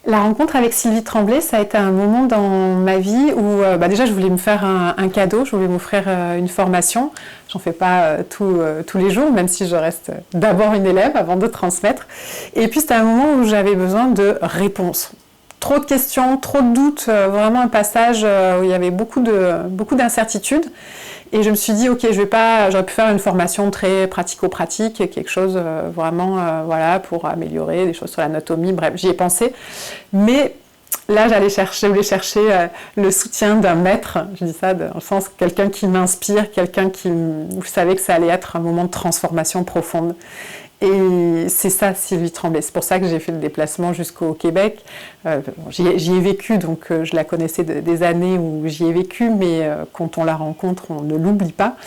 La rencontre avec Sylvie Tremblay, ça a été un moment dans ma vie où déjà je voulais me faire un cadeau, je voulais m'offrir une formation. J'en fais pas tous les jours, même si je reste d'abord une élève avant de transmettre. Et puis c'était un moment où j'avais besoin de réponses. Trop de questions, trop de doutes, vraiment un passage où il y avait beaucoup d'incertitudes. Et je me suis dit, ok, j'aurais pu faire une formation très pratico-pratique, quelque chose vraiment pour améliorer des choses sur l'anatomie, bref, j'y ai pensé. Mais là, je voulais chercher le soutien d'un maître, je dis ça dans le sens quelqu'un qui m'inspire, où je savais que ça allait être un moment de transformation profonde. Et c'est ça, Sylvie Tremblay. C'est pour ça que j'ai fait le déplacement jusqu'au Québec. J'y ai vécu, donc je la connaissais des années où j'y ai vécu, mais quand on la rencontre, on ne l'oublie pas.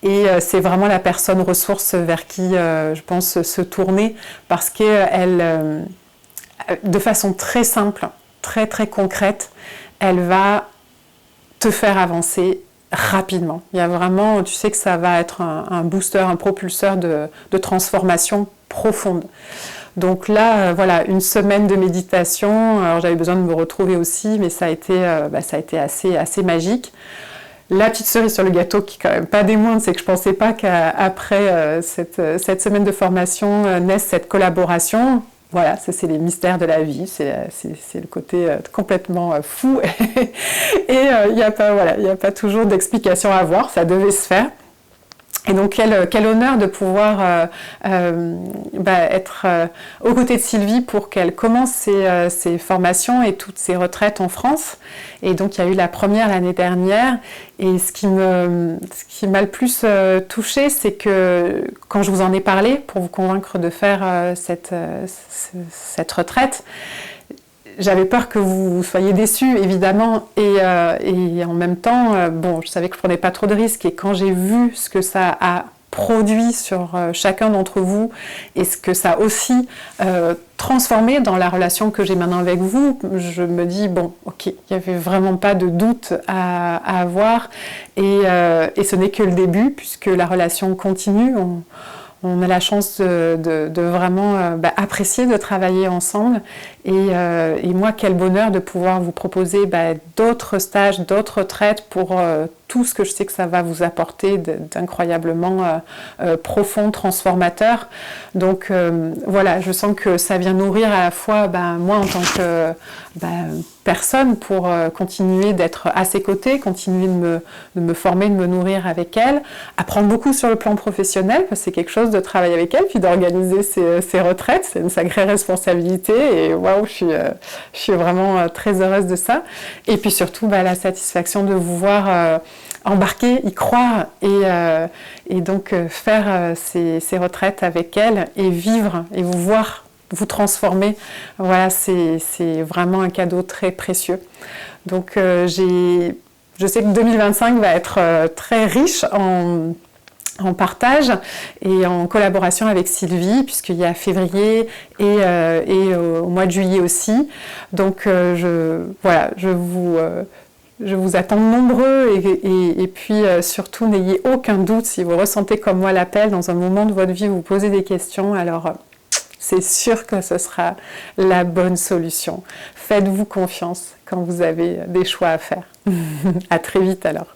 Et c'est vraiment la personne ressource vers qui, je pense, se tourner, parce qu'elle, de façon très simple, très très concrète, elle va te faire avancer rapidement. Il y a vraiment, tu sais que ça va être un booster, un propulseur de transformation profonde. Donc là, une semaine de méditation. Alors j'avais besoin de me retrouver aussi, mais ça a été assez magique. La petite cerise sur le gâteau, qui est quand même pas des moindres, c'est que je pensais pas qu'après cette semaine de formation naisse cette collaboration. Voilà, ça c'est les mystères de la vie, c'est le côté complètement fou. Et il n'y a pas toujours d'explication à avoir, ça devait se faire. Et donc quel honneur de pouvoir être aux côtés de Sylvie pour qu'elle commence ses formations et toutes ses retraites en France. Et donc il y a eu la première l'année dernière. Et ce qui m'a le plus touchée, c'est que quand je vous en ai parlé pour vous convaincre de faire cette retraite, j'avais peur que vous soyez déçus, évidemment, et en même temps, je savais que je prenais pas trop de risques, et quand j'ai vu ce que ça a produit sur chacun d'entre vous, et ce que ça a aussi transformé dans la relation que j'ai maintenant avec vous, je me dis, ok, il n'y avait vraiment pas de doute à avoir, et ce n'est que le début, puisque la relation continue. On a la chance de vraiment apprécier de travailler ensemble. Et moi, quel bonheur de pouvoir vous proposer d'autres stages, d'autres retraites pour tout ce que je sais que ça va vous apporter d'incroyablement profond, transformateur. Donc je sens que ça vient nourrir à la fois moi en tant que personne pour continuer d'être à ses côtés, continuer de me former, de me nourrir avec elle, apprendre beaucoup sur le plan professionnel, parce que c'est quelque chose de travailler avec elle, puis d'organiser ses retraites, c'est une sacrée responsabilité, et waouh, je suis vraiment très heureuse de ça. Et puis surtout, la satisfaction de vous voir embarquer, y croire, et donc faire ces retraites avec elle, et vivre, et vous voir vous transformer, voilà, c'est vraiment un cadeau très précieux. Donc je sais que 2025 va être très riche en partage et en collaboration avec Sylvie, puisqu'il y a février et au mois de juillet aussi. Donc je vous attends nombreux, et puis surtout n'ayez aucun doute, si vous ressentez comme moi l'appel dans un moment de votre vie, vous posez des questions, alors c'est sûr que ce sera la bonne solution. Faites-vous confiance quand vous avez des choix à faire. À très vite alors.